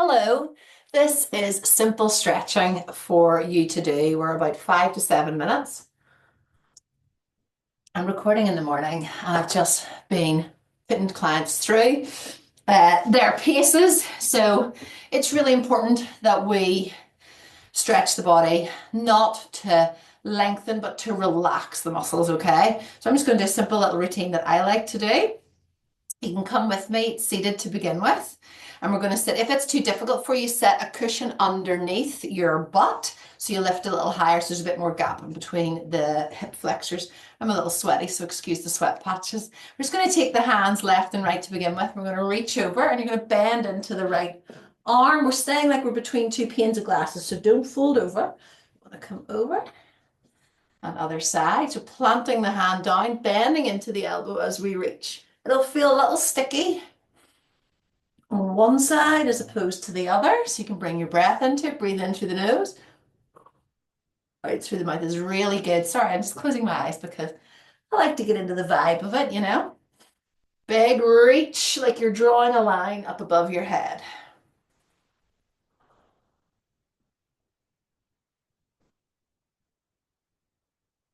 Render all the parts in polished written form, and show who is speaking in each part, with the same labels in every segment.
Speaker 1: Hello, this is simple stretching for you to do. We're about 5 to 7 minutes. I'm recording in the morning and I've just been putting clients through their paces. So it's really important that we stretch the body, not to lengthen, but to relax the muscles, okay? So I'm just going to do a simple little routine that I like to do. You can come with me seated to begin with. And we're going to sit, if it's too difficult for you, set a cushion underneath your butt. So you lift a little higher so there's a bit more gap in between the hip flexors. I'm a little sweaty, so excuse the sweat patches. We're just going to take the hands left and right to begin with. We're going to reach over and you're going to bend into the right arm. We're staying like we're between two panes of glasses, so don't fold over. I'm going to come over and other side. So planting the hand down, bending into the elbow as we reach. It'll feel a little sticky on one side as opposed to the other. So you can bring your breath into it, breathe in through the nose, out through the mouth is really good. Sorry, I'm just closing my eyes because I like to get into the vibe of it, you know. Big reach, like you're drawing a line up above your head.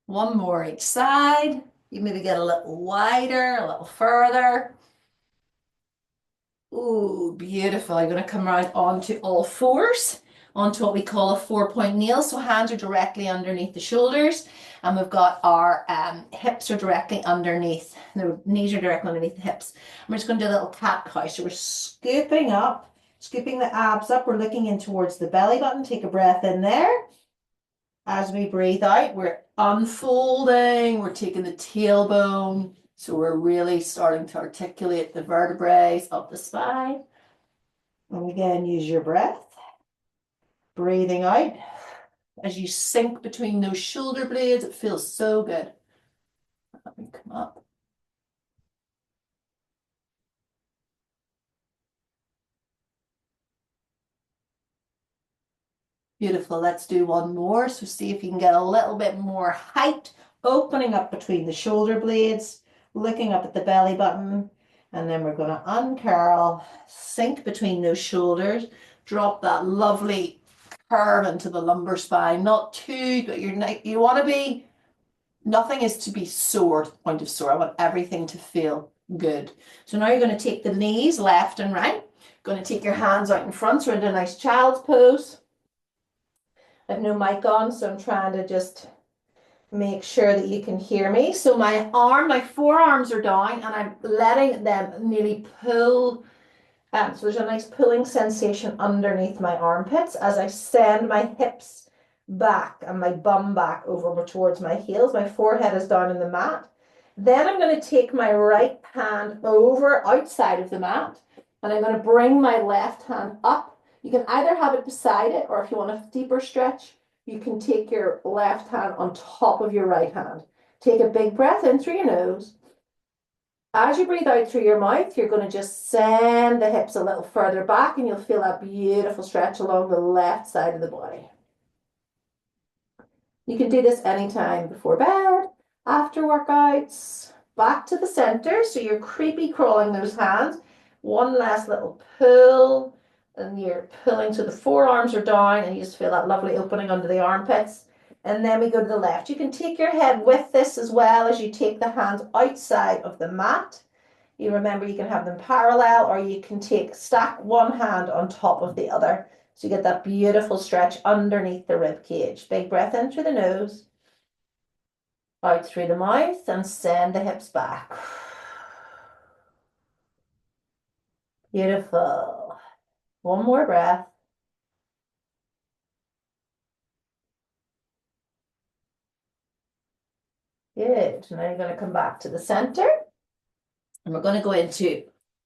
Speaker 1: One more each side. You maybe get a little wider, a little further. Ooh, beautiful. You're going to come right onto all fours, onto what we call a 4-point kneel. So hands are directly underneath the shoulders, and we've got our hips are directly underneath, the knees are directly underneath the hips. And we're just going to do a little cat cow. So we're scooping up, scooping the abs up. We're looking in towards the belly button. Take a breath in there. As we breathe out, we're unfolding. We're taking the tailbone. So we're really starting to articulate the vertebrae up the spine. And again, use your breath. Breathing out. As you sink between those shoulder blades, it feels so good. Let me come up. Beautiful. Let's do one more. So see if you can get a little bit more height, opening up between the shoulder blades, looking up at the belly button. And then we're going to uncurl, sink between those shoulders, drop that lovely curve into the lumbar spine. Not too, but you want to be, nothing is to be sore to the point of sore. I want everything to feel good. So now you're going to take the knees left and right. Going to take your hands out in front, so into a nice child's pose. I have no mic on, so I'm trying to just make sure that you can hear me. So my forearms are down and I'm letting them nearly pull. So there's a nice pulling sensation underneath my armpits as I send my hips back and my bum back over towards my heels. My forehead is down in the mat. Then I'm going to take my right hand over outside of the mat and I'm going to bring my left hand up. You can either have it beside it, or if you want a deeper stretch, you can take your left hand on top of your right hand. Take a big breath in through your nose. As you breathe out through your mouth, you're going to just send the hips a little further back and you'll feel that beautiful stretch along the left side of the body. You can do this anytime before bed, after workouts, back to the center. So you're creepy crawling those hands. One last little pull. And you're pulling, so the forearms are down and you just feel that lovely opening under the armpits. And then we go to the left. You can take your head with this as well as you take the hands outside of the mat. You remember you can have them parallel, or you can stack one hand on top of the other. So you get that beautiful stretch underneath the rib cage. Big breath in through the nose, out through the mouth, and send the hips back. Beautiful. One more breath. Good. Now you're going to come back to the center. And we're going to go into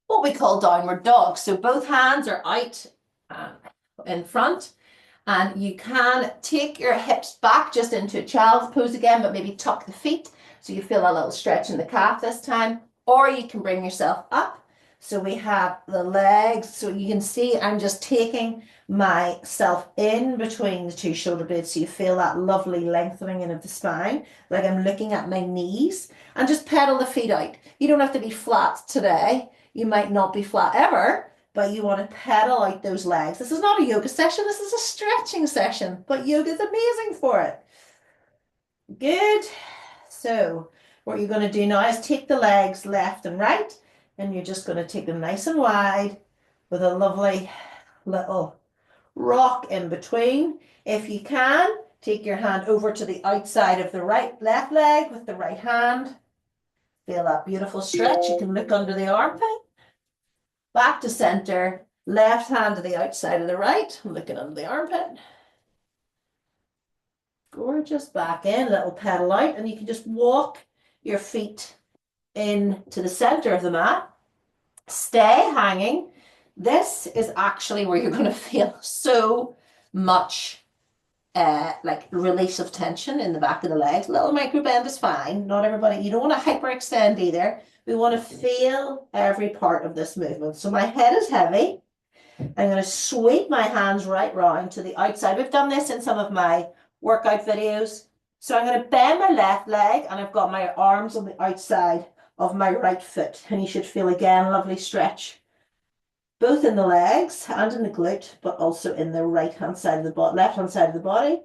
Speaker 1: what we call downward dog. So both hands are out in front. And you can take your hips back just into a child's pose again, but maybe tuck the feet so you feel a little stretch in the calf this time. Or you can bring yourself up. So we have the legs. So you can see I'm just taking myself in between the two shoulder blades so you feel that lovely lengthening in of the spine, like I'm looking at my knees, and just pedal the feet out. You don't have to be flat today. You might not be flat ever, but you want to pedal out those legs. This is not a yoga session, this is a stretching session, but yoga is amazing for it. Good. So what you're going to do now is take the legs left and right, and you're just going to take them nice and wide with a lovely little rock in between. If you can, take your hand over to the outside of the left leg with the right hand. Feel that beautiful stretch. You can look under the armpit. Back to center. Left hand to the outside of the right. Looking under the armpit. Gorgeous. Back in, little pedal out, and you can just walk your feet into the center of the mat. Stay hanging. This is actually where you're going to feel so much like release of tension in the back of the legs. A little micro bend is fine. Not everybody, you don't want to hyperextend either. We want to feel every part of this movement. So my head is heavy. I'm going to sweep my hands right round to the outside. We've done this in some of my workout videos. So I'm going to bend my left leg, and I've got my arms on the outside of my right foot. And you should feel again lovely stretch, both in the legs and in the glute, but also in the right hand side of the body, left hand side of the body.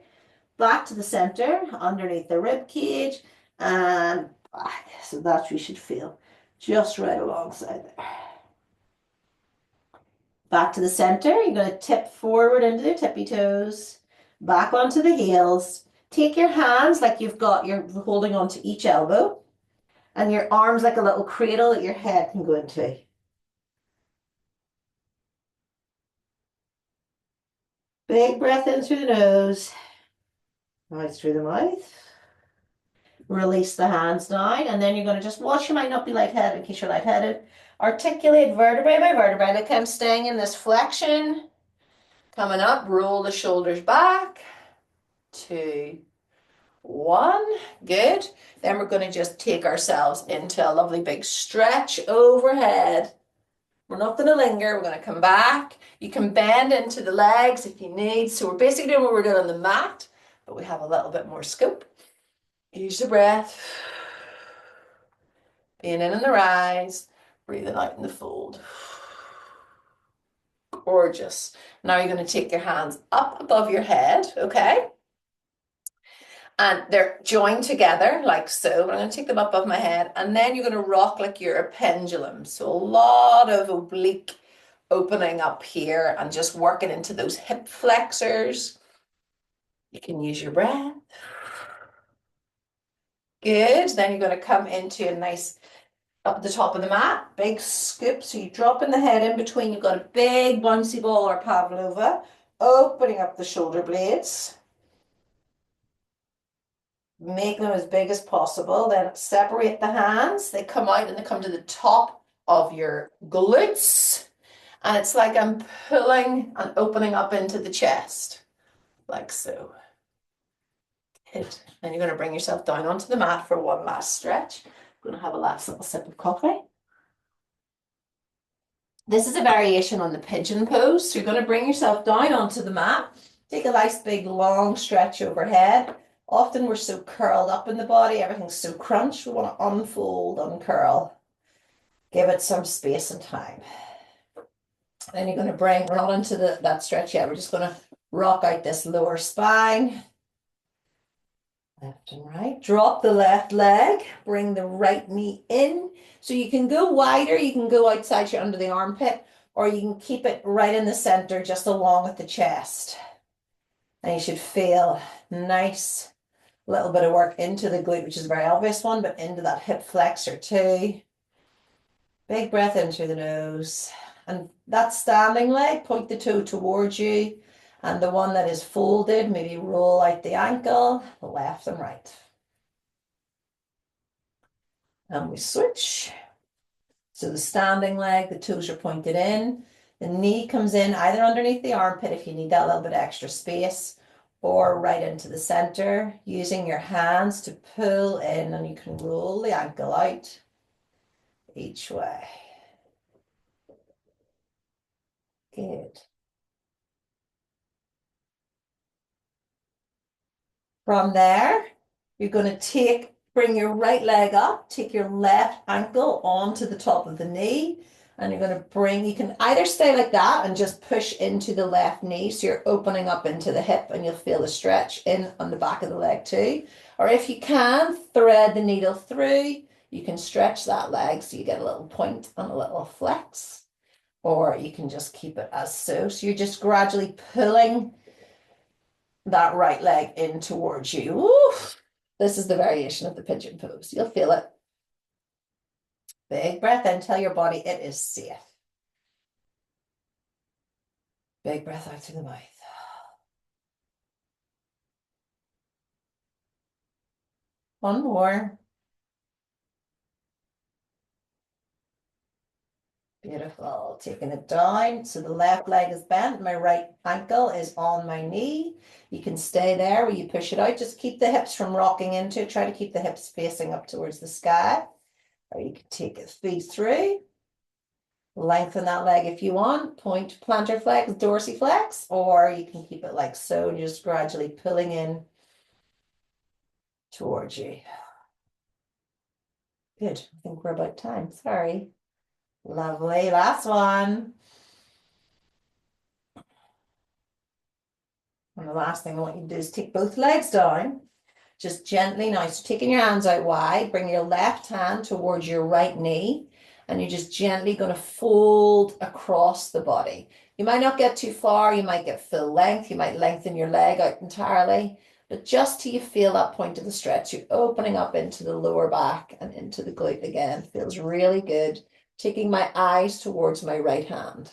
Speaker 1: Back to the center, underneath the rib cage, and back. So that's what you should feel, just right alongside there. Back to the center, you're going to tip forward into the tippy toes, back onto the heels. Take your hands like you're holding onto each elbow, and your arms like a little cradle that your head can go into. Big breath in through the nose, out through the mouth. Release the hands down, and then you're going to just watch. You might not be lightheaded in case you're lightheaded. Articulate vertebrae by vertebrae. Look, I'm staying in this flexion. Coming up, roll the shoulders back. 2, 1. Good. Then we're going to just take ourselves into a lovely big stretch overhead. We're not going to linger. We're going to come back. You can bend into the legs if you need. So we're basically doing what we're doing on the mat, but we have a little bit more scope. Use the breath. Being in the rise, breathing out in the fold. Gorgeous. Now you're going to take your hands up above your head, okay? And they're joined together like so. I'm going to take them up above my head, and then you're going to rock like you're a pendulum. So a lot of oblique opening up here and just working into those hip flexors. You can use your breath. Good. Then you're going to come into a nice up the top of the mat, big scoop. So you drop in the head in between. You've got a big bouncy ball or pavlova, opening up the shoulder blades. Make them as big as possible. Then separate the hands. They come out and they come to the top of your glutes. And it's like I'm pulling and opening up into the chest, like so. Good. And you're going to bring yourself down onto the mat for one last stretch. I'm going to have a last little sip of coffee. This is a variation on the pigeon pose. So you're going to bring yourself down onto the mat. Take a nice big long stretch overhead. Often we're so curled up in the body, everything's so crunched. We want to unfold, uncurl. Give it some space and time. Then you're going to bring, we're not into that stretch yet. We're just going to rock out this lower spine. Left and right. Drop the left leg. Bring the right knee in. So you can go wider. You can go outside your under the armpit, or you can keep it right in the center, just along with the chest. And you should feel nice little bit of work into the glute, which is a very obvious one, but into that hip flexor too. Big breath in through the nose. And that standing leg, point the toe towards you. And the one that is folded, maybe roll out the ankle, left and right. And we switch. So the standing leg, the toes are pointed in. The knee comes in either underneath the armpit if you need that little bit extra space, or right into the center, using your hands to pull in, and you can roll the ankle out each way. Good. From there, you're going to bring your right leg up, take your left ankle onto the top of the knee, And you're going to bring, you can either stay like that and just push into the left knee. So you're opening up into the hip and you'll feel the stretch in on the back of the leg too. Or if you can, thread the needle through. You can stretch that leg so you get a little point and a little flex. Or you can just keep it as so. So you're just gradually pulling that right leg in towards you. Oof. This is the variation of the pigeon pose. You'll feel it. Big breath in, tell your body it is safe. Big breath out through the mouth. One more. Beautiful. Taking it down. So the left leg is bent. My right ankle is on my knee. You can stay there where you push it out. Just keep the hips from rocking into it. Try to keep the hips facing up towards the sky. Or you can take it feet through. Lengthen that leg if you want. Point plantar flex, dorsiflex, or you can keep it like so and you're just gradually pulling in towards you. Good. I think we're about time. Sorry. Lovely. Last one. And the last thing I want you to do is take both legs down. Just gently now. So taking your hands out wide, bring your left hand towards your right knee. And you're just gently going to fold across the body. You might not get too far. You might get full length. You might lengthen your leg out entirely. But just till you feel that point of the stretch, you're opening up into the lower back and into the glute again. Feels really good. Taking my eyes towards my right hand.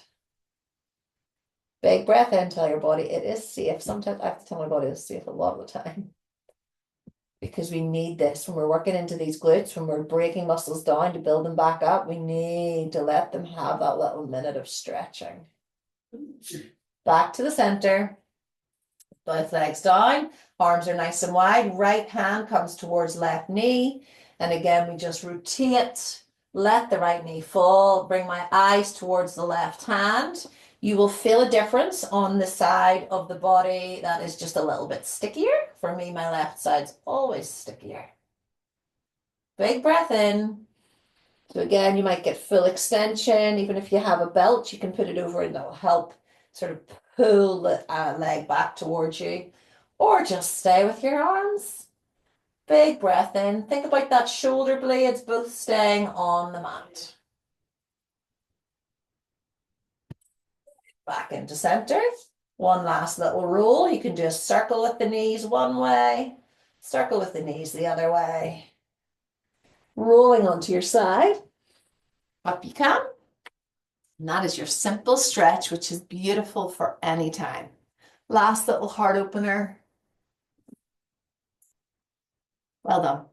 Speaker 1: Big breath in, tell your body it is safe. Sometimes I have to tell my body it's safe a lot of the time. Because we need this when we're working into these glutes, when we're breaking muscles down to build them back up, we need to let them have that little minute of stretching. Back to the center. Both legs down, arms are nice and wide, right hand comes towards left knee. And again, we just rotate, let the right knee fall, bring my eyes towards the left hand. You will feel a difference on the side of the body that is just a little bit stickier. For me, my left side's always stickier. Big breath in. So again, you might get full extension. Even if you have a belt, you can put it over and that'll help sort of pull the leg back towards you. Or just stay with your arms. Big breath in. Think about that shoulder blades both staying on the mat. Back into center. One last little roll. You can just circle with the knees one way, circle with the knees the other way. Rolling onto your side. Up you come. And that is your simple stretch, which is beautiful for any time. Last little heart opener. Well done.